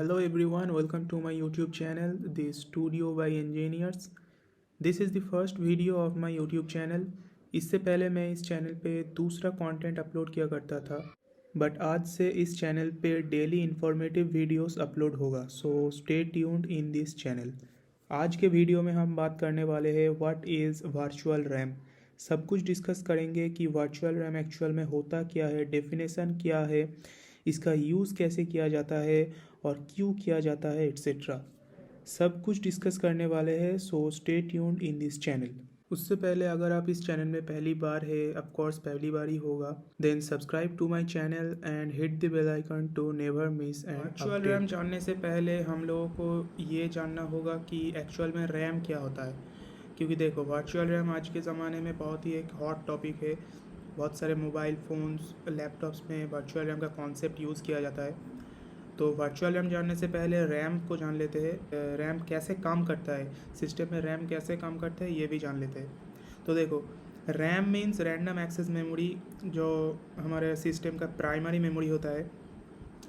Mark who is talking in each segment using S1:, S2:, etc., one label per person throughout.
S1: Hello everyone, welcome to my YouTube channel, The Studio by Engineers. This is the first video of my YouTube channel. इससे पहले मैं इस channel पे दूसरा content upload किया करता था, बट आज से इस चैनल पे डेली इंफॉर्मेटिव वीडियोस अपलोड होगा, so stay tuned in this channel. आज के वीडियो में हम बात करने वाले हैं व्हाट इज़ वर्चुअल रैम। सब कुछ डिस्कस करेंगे कि वर्चुअल रैम एक्चुअल में होता क्या है, डेफिनेशन क्या है, इसका यूज़ कैसे किया जाता है और क्यों किया जाता है, एट्सेट्रा। सब कुछ डिस्कस करने वाले हैं, so stay tuned in this channel. उससे पहले अगर आप इस चैनल में पहली बार है, ऑफ कोर्स पहली बार ही होगा, then subscribe to my channel and hit the bell icon to never miss an virtual RAM. जानने से पहले हम लोगों को ये जानना होगा कि एक्चुअल में रैम क्या होता है, क्योंकि देखो वर्चुअल रैम आज के ज़माने में बहुत ही एक हॉट टॉपिक है। बहुत सारे मोबाइल फ़ोन्स, लैपटॉप्स में वर्चुअल रैम का कॉन्सेप्ट यूज़ किया जाता है। तो वर्चुअल रैम जानने से पहले रैम को जान लेते हैं, रैम कैसे काम करता है, सिस्टम में रैम कैसे काम करता है ये भी जान लेते हैं। तो देखो, RAM means random access memory, जो हमारे सिस्टम का प्राइमरी मेमोरी होता है।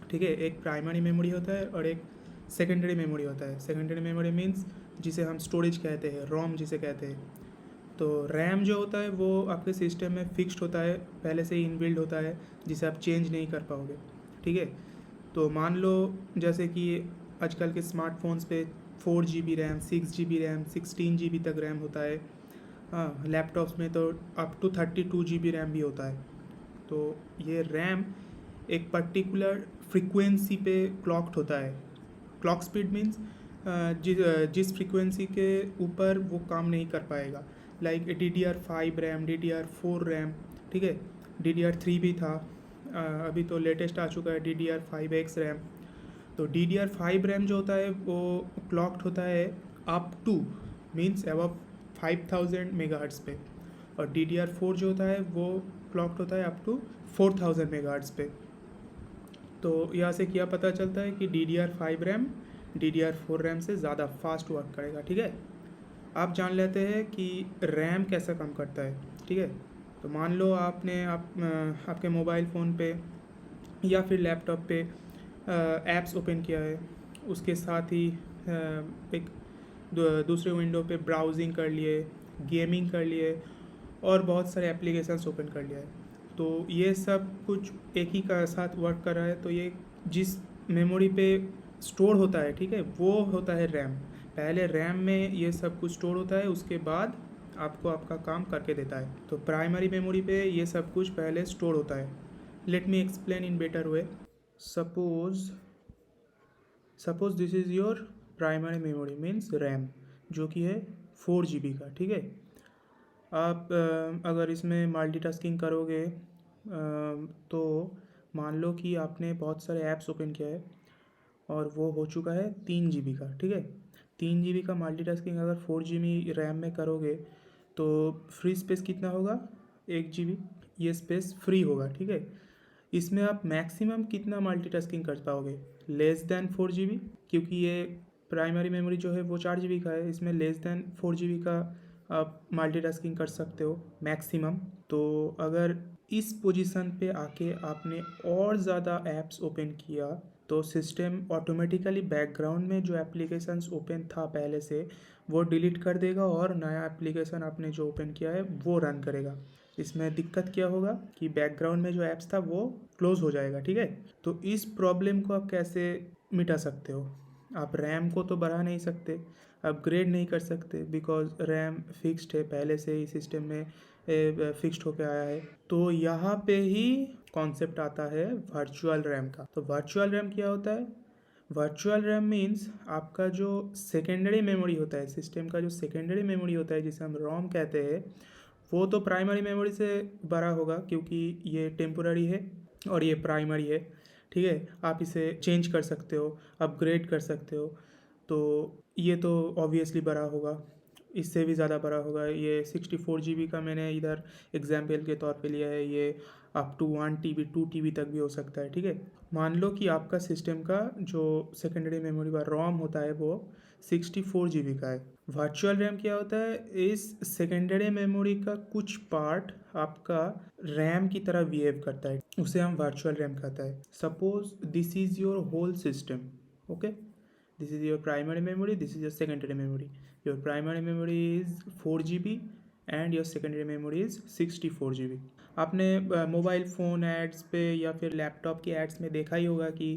S1: ठीक है, एक प्राइमरी मेमोरी होता है और एक सेकेंडरी मेमोरी होता है। सेकेंडरी मेमोरी मीन्स जिसे हम स्टोरेज कहते हैं, रोम जिसे कहते हैं। तो रैम जो होता है वो आपके सिस्टम में फिक्स्ड होता है, पहले से ही इनबिल्ड होता है, जिसे आप चेंज नहीं कर पाओगे। ठीक है, तो मान लो जैसे कि आजकल के स्मार्टफोन्स पे 4 GB RAM, 6 GB RAM, 16 GB तक रैम होता है। हाँ, लैपटॉप्स में तो अप टू 32 GB रैम भी होता है। तो ये रैम एक पर्टिकुलर फ्रीक्वेंसी पे क्लॉक्ड होता है। क्लॉक स्पीड मीन्स जिस फ्रीक्वेंसी के ऊपर वो काम नहीं कर पाएगा, like DDR5 RAM, DDR4 RAM. ठीक है, DDR3 भी था, अभी तो लेटेस्ट आ चुका है DDR5X रैम। तो DDR5 रैम जो होता है वो क्लॉक्ड होता है up two means above 5000 megahertz पे, और DDR4 जो होता है वो क्लॉक्ड होता है अप टू 4000 मेगाहर्ट्ज पे। तो यहाँ से क्या पता चलता है कि DDR5 रैम DDR4 रैम से ज़्यादा फास्ट वर्क करेगा। ठीक है, आप जान लेते हैं कि रैम कैसा काम करता है। ठीक है, तो मान लो आपके मोबाइल फ़ोन पे या फिर लैपटॉप पे ऐप्स ओपन किया है, उसके साथ ही एक दूसरे विंडो पे ब्राउजिंग कर लिए, गेमिंग कर लिए और बहुत सारे एप्लीकेशंस ओपन कर लिया है। तो ये सब कुछ एक ही का साथ वर्क कर रहा है। तो ये जिस मेमोरी पे स्टोर होता है, ठीक है, वो होता है रैम। पहले रैम में ये सब कुछ स्टोर होता है, उसके बाद आपको आपका काम करके देता है। तो प्राइमरी मेमोरी पे ये सब कुछ पहले स्टोर होता है। Let me explain in better way. Suppose this is your primary memory means RAM, जो कि है 4 GB का। ठीक है, आप अगर इसमें मल्टीटास्किंग करोगे तो मान लो कि आपने बहुत सारे ऐप्स ओपन किया है और वो हो चुका है 3 GB का। ठीक है, 3 GB का मल्टीटास्किंग अगर 4 GB रैम में करोगे तो फ्री स्पेस कितना होगा, 1 GB। ये स्पेस फ्री होगा। ठीक है, इसमें आप मैक्सिमम कितना मल्टीटास्किंग कर पाओगे, लेस देन 4 GB, क्योंकि ये प्राइमरी मेमोरी जो है वो 4 GB का है, इसमें लेस देन 4 GB का आप मल्टीटास्किंग कर सकते हो मैक्सिमम। तो अगर इस पोजीशन पे आके आपने और ज़्यादा ऐप्स ओपन किया तो सिस्टम ऑटोमेटिकली बैकग्राउंड में जो एप्लीकेशंस ओपन था पहले से वो डिलीट कर देगा और नया एप्लीकेशन आपने जो ओपन किया है वो रन करेगा। इसमें दिक्कत क्या होगा कि बैकग्राउंड में जो ऐप्स था वो क्लोज हो जाएगा। ठीक है, तो इस प्रॉब्लम को आप कैसे मिटा सकते हो? आप रैम को तो बढ़ा नहीं सकते, अपग्रेड नहीं कर सकते, बिकॉज रैम फिक्स्ड है, पहले से ही सिस्टम में फिक्स्ड होकर आया है। तो यहाँ पे ही कॉन्सेप्ट आता है वर्चुअल रैम का। तो वर्चुअल रैम क्या होता है? वर्चुअल रैम मीन्स आपका जो सेकेंडरी मेमोरी होता है, सिस्टम का जो सेकेंडरी मेमोरी होता है जिसे हम रोम कहते हैं, वो तो प्राइमरी मेमोरी से बड़ा होगा, क्योंकि ये टेम्पोररी है और ये प्राइमरी है। ठीक है, आप इसे चेंज कर सकते हो, अपग्रेड कर सकते हो। तो ये तो ऑब्वियसली बड़ा होगा, इससे भी ज़्यादा बड़ा होगा। ये 64 GB का मैंने इधर एग्जाम्पल के तौर पे लिया है, ये अप टू 1 TB 2 TB तक भी हो सकता है। ठीक है, मान लो कि आपका सिस्टम का जो सेकेंडरी मेमोरी का रोम होता है वो 64 GB का है। वर्चुअल रैम क्या होता है? इस सेकेंडरी मेमोरी का कुछ पार्ट आपका रैम की तरह बिहेव करता है, उसे हम वर्चुअल रैम कहता है। Suppose this is your whole system. Okay, this is your primary memory, this is your secondary memory. Your primary memory is 4 GB and your secondary memory is 64 GB. आपने mobile phone ads पे या फिर laptop के ads में देखा ही होगा कि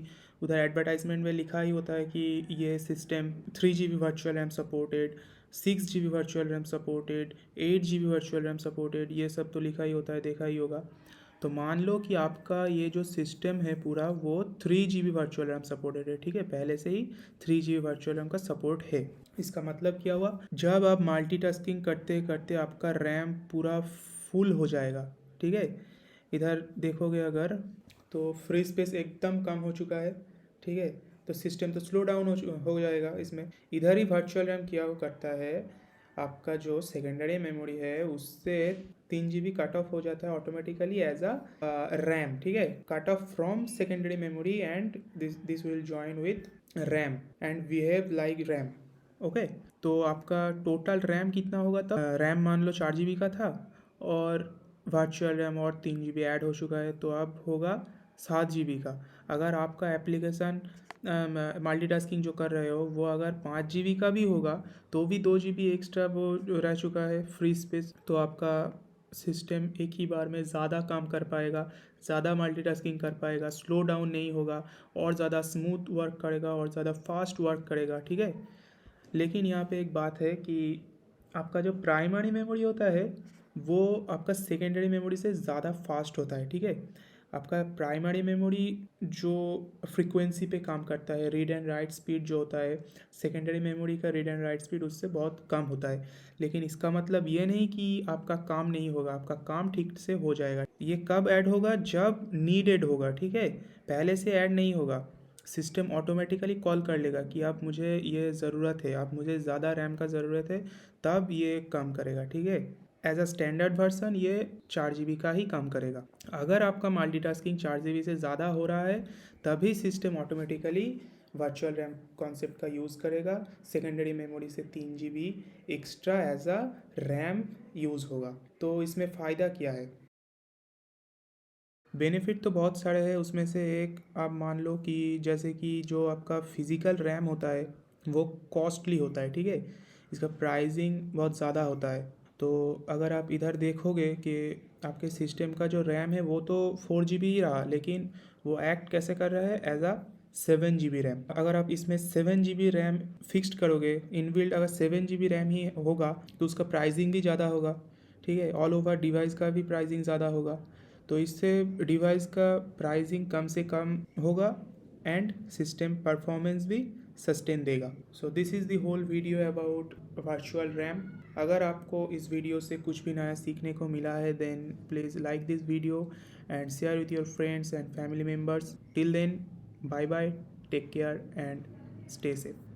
S1: उधर एडवर्टाइजमेंट में लिखा ही होता है कि ये system 3 GB virtual RAM supported, 6 GB virtual RAM supported, 8 GB virtual RAM supported, ये सब तो लिखा ही होता है, देखा ही होगा। तो मान लो कि आपका ये जो सिस्टम है पूरा वो 3 GB वर्चुअल रैम सपोर्टेड है, ठीक है, पहले से ही 3 GB वर्चुअल रैम का सपोर्ट है। इसका मतलब क्या हुआ, जब आप मल्टीटास्किंग करते करते आपका रैम पूरा फुल हो जाएगा, ठीक है, इधर देखोगे अगर तो फ्री स्पेस एकदम कम हो चुका है, ठीक है, तो सिस्टम तो स्लो डाउन हो जाएगा इसमें। इधर ही वर्चुअल रैम क्या करता है, आपका जो सेकेंडरी मेमोरी है उससे 3 GB कट ऑफ हो जाता है ऑटोमेटिकली एज अ रैम, ठीक है, cut off from secondary memory and this will join with RAM and behave like RAM. Okay, तो आपका टोटल रैम कितना होगा तब, रैम मान लो 4 GB का था और वर्चुअल रैम और 3 GB ऐड हो चुका है, तो अब होगा 7 GB का। अगर आपका एप्लीकेशन मल्टीटास्किंग जो कर रहे हो वो अगर 5 GB का भी होगा तो भी 2 GB एक्स्ट्रा वो रह चुका है फ्री स्पेस, तो आपका सिस्टम एक ही बार में ज़्यादा काम कर पाएगा, ज़्यादा मल्टीटास्किंग कर पाएगा, स्लो डाउन नहीं होगा और ज़्यादा स्मूथ वर्क करेगा और ज़्यादा फास्ट वर्क करेगा, ठीक है। लेकिन यहाँ पे एक बात है कि आपका जो प्राइमरी मेमोरी होता है वो आपका सेकेंडरी मेमोरी से ज़्यादा फास्ट होता है, ठीक है। आपका प्राइमरी मेमोरी जो फ्रीक्वेंसी पे काम करता है, रीड एंड राइट स्पीड जो होता है, सेकेंडरी मेमोरी का रीड एंड राइट स्पीड उससे बहुत कम होता है। लेकिन इसका मतलब ये नहीं कि आपका काम नहीं होगा, आपका काम ठीक से हो जाएगा। ये कब ऐड होगा, जब नीडेड होगा, ठीक है, पहले से ऐड नहीं होगा। सिस्टम ऑटोमेटिकली कॉल कर लेगा कि आप मुझे ये ज़रूरत है, आप मुझे ज़्यादा रैम का ज़रूरत है, तब ये काम करेगा, ठीक है। एज अ स्टैंडर्ड वर्सन ये 4 GB का ही काम करेगा। अगर आपका मल्टीटास्किंग 4 GB से ज़्यादा हो रहा है तभी system automatically virtual RAM concept का यूज़ करेगा, सेकेंडरी मेमोरी से 3 GB extra as a RAM use होगा। तो इसमें फ़ायदा क्या है, बेनिफिट तो बहुत सारे हैं, उसमें से एक आप मान लो कि जैसे कि जो आपका फिज़िकल रैम होता है वो कॉस्टली होता है, ठीक है, इसका प्राइसिंग बहुत ज़्यादा होता है। तो अगर आप इधर देखोगे कि आपके सिस्टम का जो रैम है वो तो 4 GB ही रहा, लेकिन वो एक्ट कैसे कर रहा है, एज अ 7 GB रैम। अगर आप इसमें 7 GB रैम फिक्स्ड करोगे इनबिल्ट, अगर 7 GB रैम ही होगा तो उसका प्राइसिंग भी ज़्यादा होगा, ठीक है, ऑल ओवर डिवाइस का भी प्राइसिंग ज़्यादा होगा। तो इससे डिवाइस का प्राइसिंग कम से कम होगा एंड सिस्टम परफॉर्मेंस भी सस्टेन देगा। So this is the whole video about virtual RAM. अगर आपको इस वीडियो से कुछ भी नया सीखने को मिला है then please like this video and share with your friends and family members. Till then, bye bye, take care and stay safe.